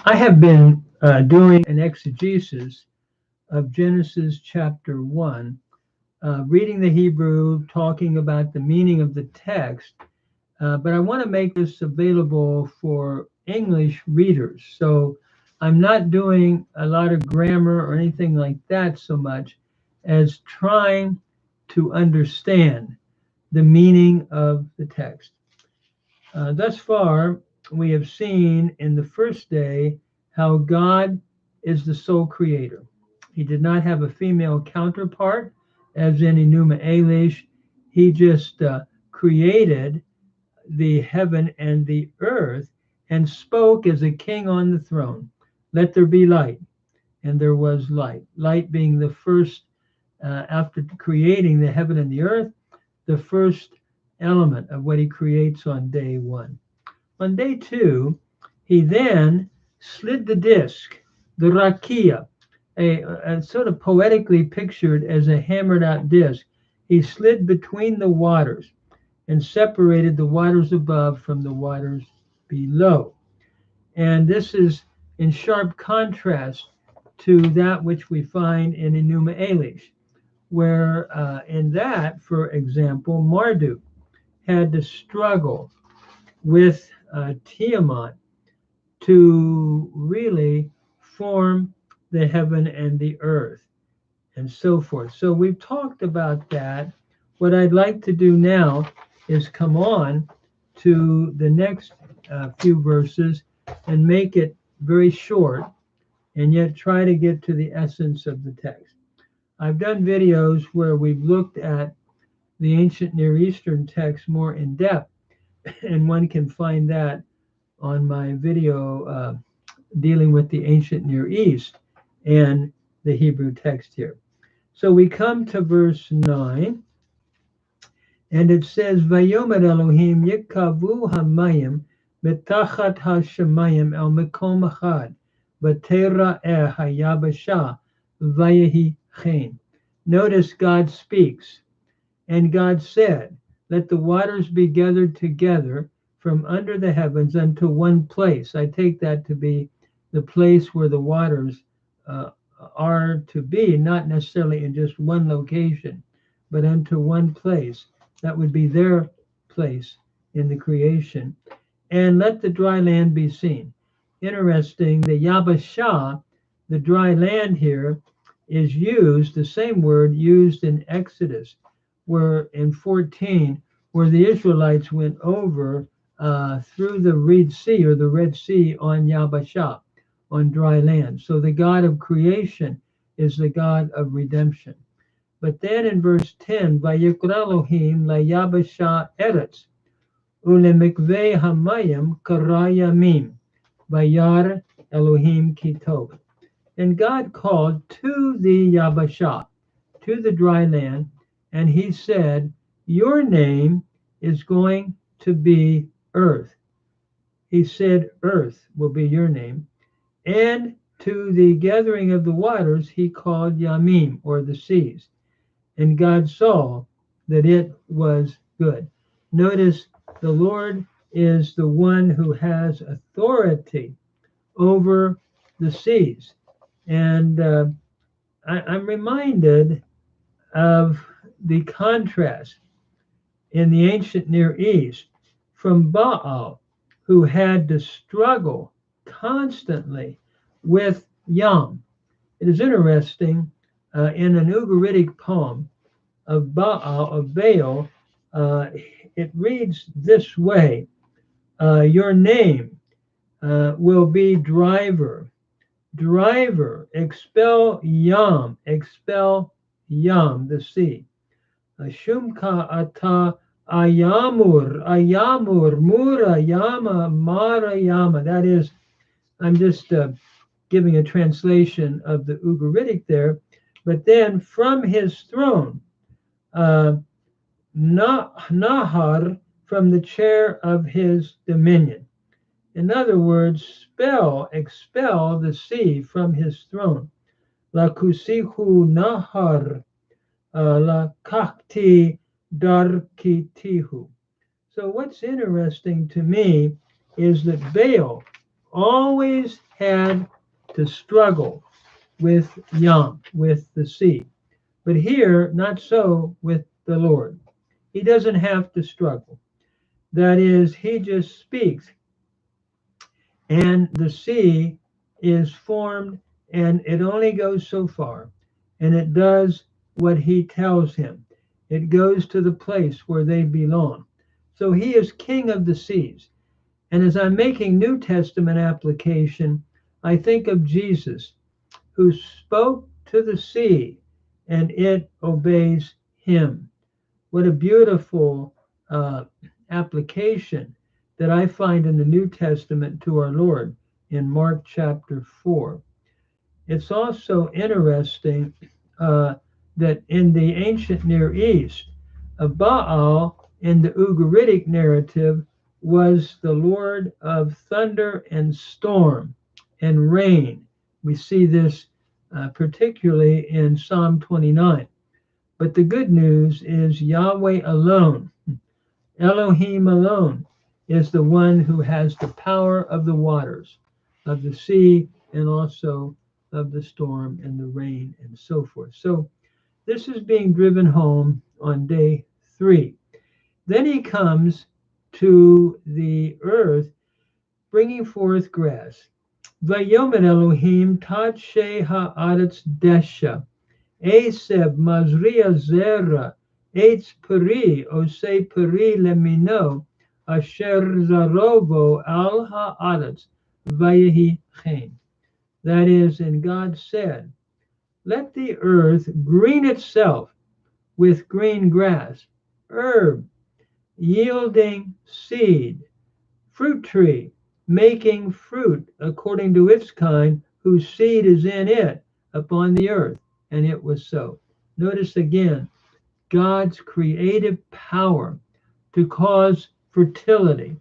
I have been doing an exegesis of Genesis chapter 1, reading the Hebrew, talking about the meaning of the text, but I want to make this available for English readers. So I'm not doing a lot of grammar or anything like that so much as trying to understand the meaning of the text. Thus far, we have seen in the first day how God is the sole creator. He did not have a female counterpart, as in Enuma Elish. He just created the heaven and the earth and spoke as a king on the throne. Let there be light. And there was light. Light being the first, after creating the heaven and the earth, the first element of what he creates on day one. On day two, he then slid the disc, the rakia, a sort of poetically pictured as a hammered out disc. He slid between the waters and separated the waters above from the waters below. And this is in sharp contrast to that which we find in Enuma Elish, where in that, for example, Marduk had to struggle with Tiamat to really form the heaven and the earth and so forth. So we've talked about that. What I'd like to do now is come on to the next few verses and make it very short and yet try to get to the essence of the text. I've done videos where we've looked at the ancient Near Eastern text more in depth, and one can find that on my video dealing with the ancient Near East and the Hebrew text here. So we come to verse 9, and it says, Vayomer Elohim yikavu hamayim betachat hashemayim el mekom echad, v'tera'eh hayabasha vayehi chen. Notice God speaks, and God said, let the waters be gathered together from under the heavens unto one place. I take that to be the place where the waters are to be, not necessarily in just one location, but unto one place. That would be their place in the creation. And let the dry land be seen. Interesting, the Yabashah, the dry land here, is used, the same word used in Exodus, where in 14, where the Israelites went over through the Red Sea or the Red Sea on Yabashah, on dry land. So the God of creation is the God of redemption. But then in verse 10, Vayikra Elohim layabasha eretz ulemikvei hamayim karayamim vayar Elohim kitov. And God called to the Yabashah, to the dry land, and he said, your name is going to be earth. He said, earth will be your name. And to the gathering of the waters, he called Yamim, or the seas. And God saw that it was good. Notice the Lord is the one who has authority over the seas. And I'm reminded of the contrast in the ancient Near East from Baal, who had to struggle constantly with Yam. It is interesting, in an Ugaritic poem of Baal, it reads this way, your name will be driver. Driver, expel Yam, the sea. Shumka ata ayamur, mura yama, mara yama. That is, I'm just giving a translation of the Ugaritic there. But then from his throne, Nahar, from the chair of his dominion. In other words, expel the sea from his throne. La kusihu nahar, la kakti darkitihu. So what's interesting to me is that Baal always had to struggle with Yam, with the sea. But here, not so with the Lord. He doesn't have to struggle. That is, he just speaks, and the sea is formed, and it only goes so far, and it does what he tells him. It goes to the place where they belong. So he is king of the seas. And as I'm making New Testament application, I think of Jesus, who spoke to the sea, and it obeys him. What a beautiful application that I find in the New Testament to our Lord in Mark chapter 4. It's also interesting that in the ancient Near East, Baal in the Ugaritic narrative was the Lord of thunder and storm and rain. We see this particularly in Psalm 29. But the good news is Yahweh alone, Elohim alone, is the one who has the power of the waters, of the sea, and also of the storm and the rain and so forth. So this is being driven home on day 3. Then he comes to the earth, bringing forth grass. Vayomer Elohim tat she haaretz desha. Aseb Mazria Zera, Eitz Peri, Ose Peri Lemino, Asher Zarovo Al Haaretz, Vayehi Chen. That is, and God said, let the earth green itself with green grass, herb, yielding seed, fruit tree, making fruit according to its kind, whose seed is in it upon the earth. And it was so. Notice again God's creative power to cause fertility.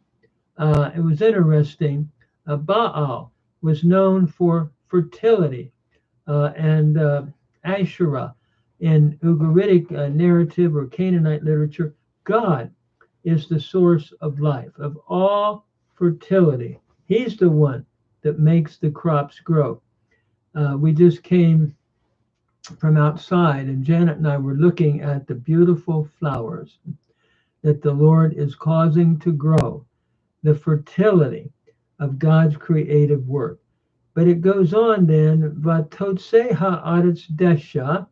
It was interesting. Baal was known for fertility, and Asherah in Ugaritic narrative or Canaanite literature. God is the source of life, of all fertility. He's the one that makes the crops grow. We just came from outside, and Janet and I were looking at the beautiful flowers that the Lord is causing to grow, the fertility of God's creative work. But it goes on then, Vatotse haaretz desha,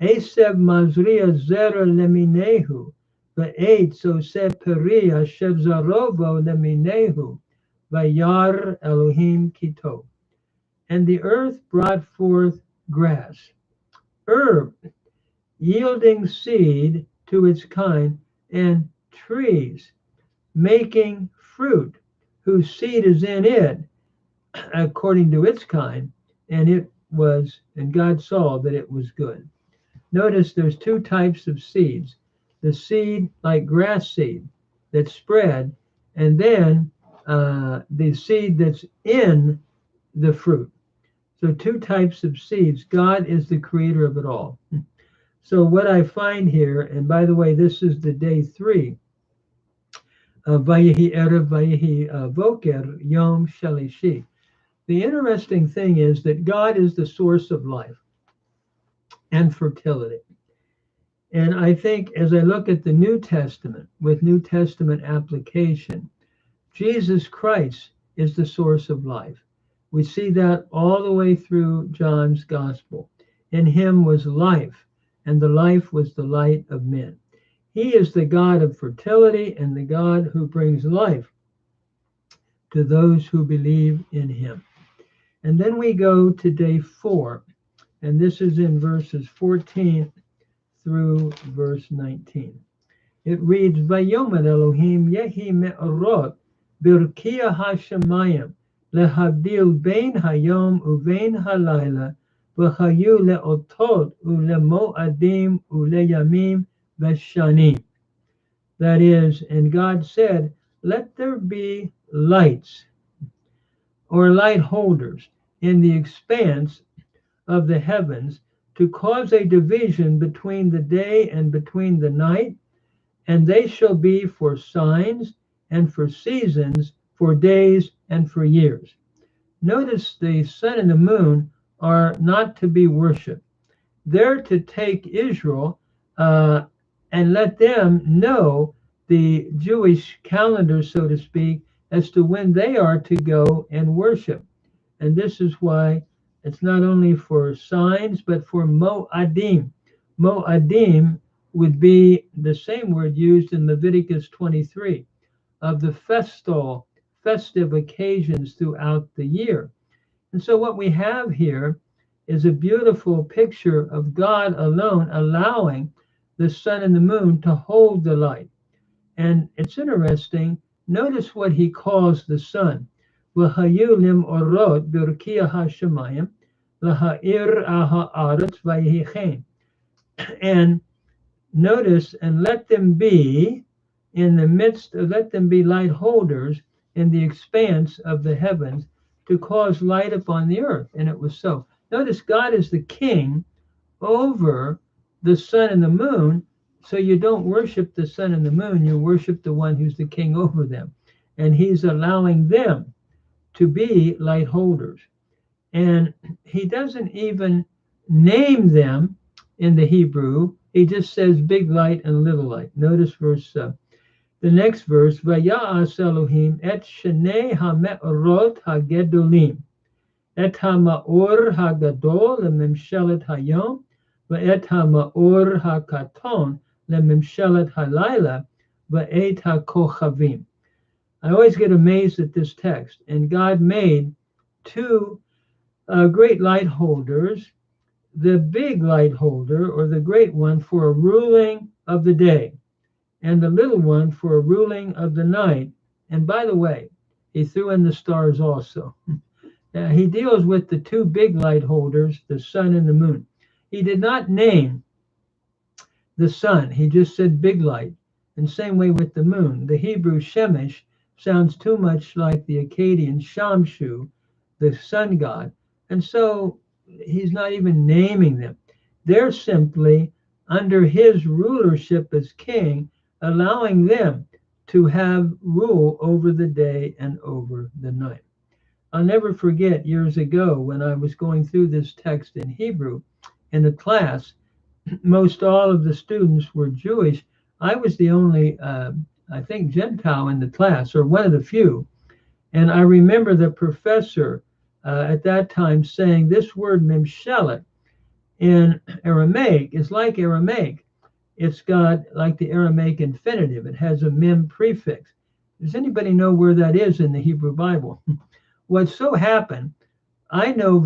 Eseb mazria zera leminehu, Va'etz ose peria shevzarovo leminehu, Vayar Elohim kito. And the earth brought forth grass, herb, yielding seed to its kind, and trees, making fruit, whose seed is in it, according to its kind, and God saw that it was good. Notice there's 2 types of seeds. The seed, like grass seed, that's spread, and then the seed that's in the fruit. So 2 types of seeds. God is the creator of it all. So what I find here, and by the way, this is the day 3 of Vayehi Erev Vayehi Voker Yom Shalishi. The interesting thing is that God is the source of life and fertility. And I think as I look at the New Testament with New Testament application, Jesus Christ is the source of life. We see that all the way through John's gospel. In him was life, and the life was the light of men. He is the God of fertility and the God who brings life to those who believe in him. And then we go to day 4, and this is in verses 14 through verse 19. It reads, Vayomer Elohim yehi me'orot birkia hashamayim lehavdil bein hayom uvein halayla v'chayu le'otot ulemoadim uleyamim v'shanim. That is, and God said, let there be lights or light holders in the expanse of the heavens to cause a division between the day and between the night, and they shall be for signs and for seasons, for days and for years. Notice the sun and the moon are not to be worshipped. They're to take Israel uh, and let them know the Jewish calendar, so to speak, as to when they are to go and worship. And this is why it's not only for signs, but for Mo'adim. Mo'adim would be the same word used in Leviticus 23 of the festive occasions throughout the year. And so what we have here is a beautiful picture of God alone allowing the sun and the moon to hold the light. And it's interesting. Notice what he calls the sun. V'hayu lim orot b'rkiya hashemayim l'ha'ir ha'aretz v'yichen. And notice, and let them be in the midst, let them be light holders in the expanse of the heavens to cause light upon the earth. And it was so. Notice God is the king over the sun and the moon. So you don't worship the sun and the moon, you worship the one who's the king over them. And he's allowing them to be light holders. And he doesn't even name them in the Hebrew. He just says big light and little light. Notice the next verse, Vaya'as Elohim et shenei ha'me'orot ha'gedolim, et ha'ma'or ha'gadol le'memshelet hayom, ve'et ha'ma'or ha'katon le'memshelet halayla, ve'et ha'kochavim. I always get amazed at this text. And God made two great light holders, the big light holder, or the great one, for a ruling of the day, and the little one for a ruling of the night. And by the way, he threw in the stars also. He deals with the two big light holders, the sun and the moon. He did not name the sun, he just said big light. And same way with the moon. The Hebrew Shemesh sounds too much like the Akkadian Shamshu, the sun god. And so he's not even naming them. They're simply under his rulership as king, allowing them to have rule over the day and over the night. I'll never forget years ago when I was going through this text in Hebrew in a class. Most all of the students were Jewish. I was the only, I think, Gentile in the class, or one of the few. And I remember the professor at that time saying this word memshelet in Aramaic is like Aramaic. It's got like the Aramaic infinitive. It has a mem prefix. Does anybody know where that is in the Hebrew Bible? What so happened, I know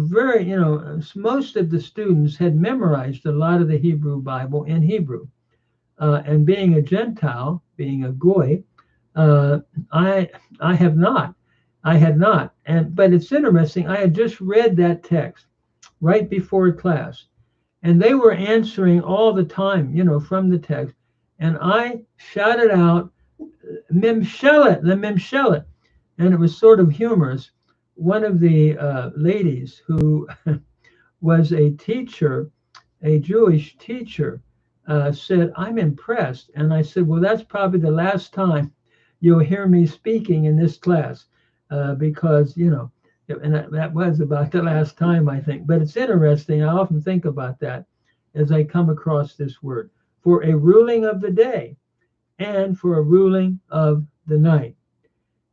most of the students had memorized a lot of the Hebrew Bible in Hebrew. And being a Gentile, being a goy, I have not. I had not. But it's interesting. I had just read that text right before class, and they were answering all the time, from the text. And I shouted out, "Memshelet, the memshelet," and it was sort of humorous. One of the ladies who was a teacher, a Jewish teacher, said, "I'm impressed." And I said, "Well, that's probably the last time you'll hear me speaking in this class, because, and that was about the last time, I think." But it's interesting. I often think about that as I come across this word, for a ruling of the day and for a ruling of the night.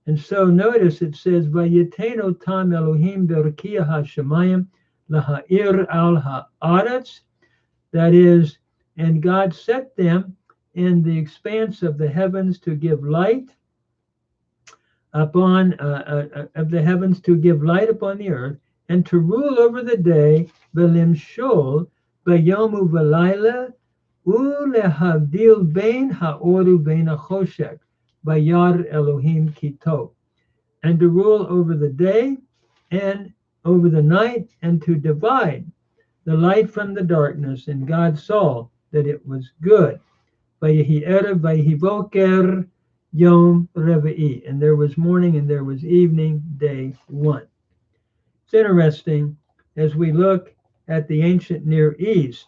And so notice it says, Vayiteno tam Elohim berkiya hashemayim laha'ir al ha'aretz. That is, and God set them in the expanse of the heavens to give light upon of the heavens, to give light upon the earth, and to rule over the day, v'limshol b'yomu v'layla, u'lehavdil bein ha'oru bein ha'choshek, v'yar Elohim kito, and to rule over the day and over the night, and to divide the light from the darkness. And God saw that it was good. Vayehi erev vayehi boker yom revi'i. And there was morning and there was evening, day one. It's interesting as we look at the ancient Near East.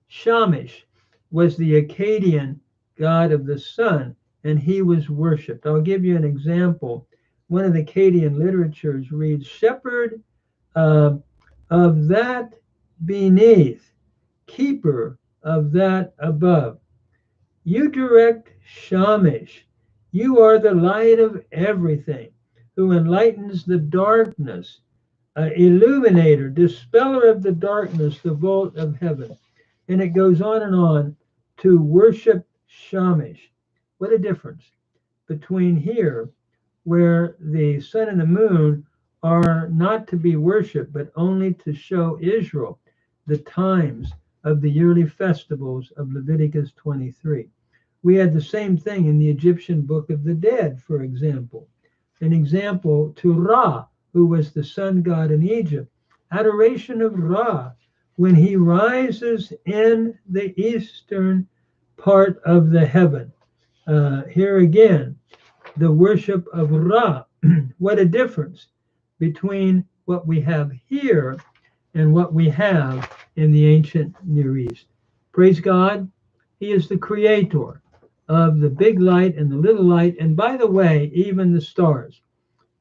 Shamash was the Akkadian god of the sun, and he was worshipped. I'll give you an example. one of the Akkadian literatures reads, shepherd of that beneath, keeper of that above. You direct Shamash. You are the light of everything, who enlightens the darkness, illuminator, dispeller of the darkness, the vault of heaven. And it goes on and on to worship Shamash. What a difference between here, where the sun and the moon are not to be worshipped, but only to show Israel the times of the yearly festivals of Leviticus 23. We had the same thing in the Egyptian Book of the Dead, for example. An example to Ra, who was the sun god in Egypt. Adoration of Ra when he rises in the eastern part of the heaven. Here again, the worship of Ra. What a difference between what we have here and what we have in the ancient Near East. Praise God. He is the creator of the big light and the little light. And by the way, even the stars.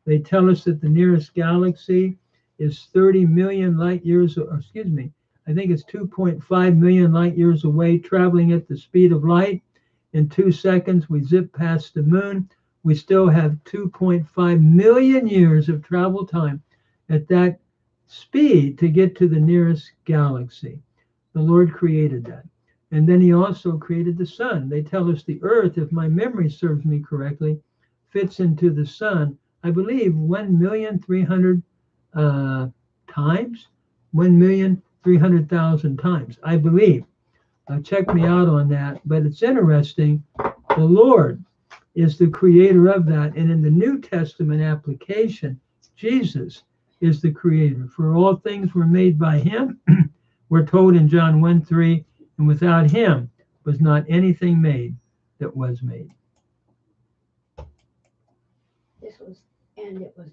They tell us that the nearest galaxy is 30 million light years, or excuse me, I think it's 2.5 million light years away, traveling at the speed of light. In 2 seconds, we zip past the moon. We still have 2.5 million years of travel time at that speed to get to the nearest galaxy. The Lord created that. And then he also created the sun. They tell us the earth, if my memory serves me correctly, fits into the sun, I believe, 1,300,000 times, 1,300,000 times, I believe. Check me out on that. But it's interesting. The Lord is the creator of that. And in the New Testament application, Jesus is the creator. For all things were made by him. We're told in John 1:3, and without him was not anything made that was made. This was, and it was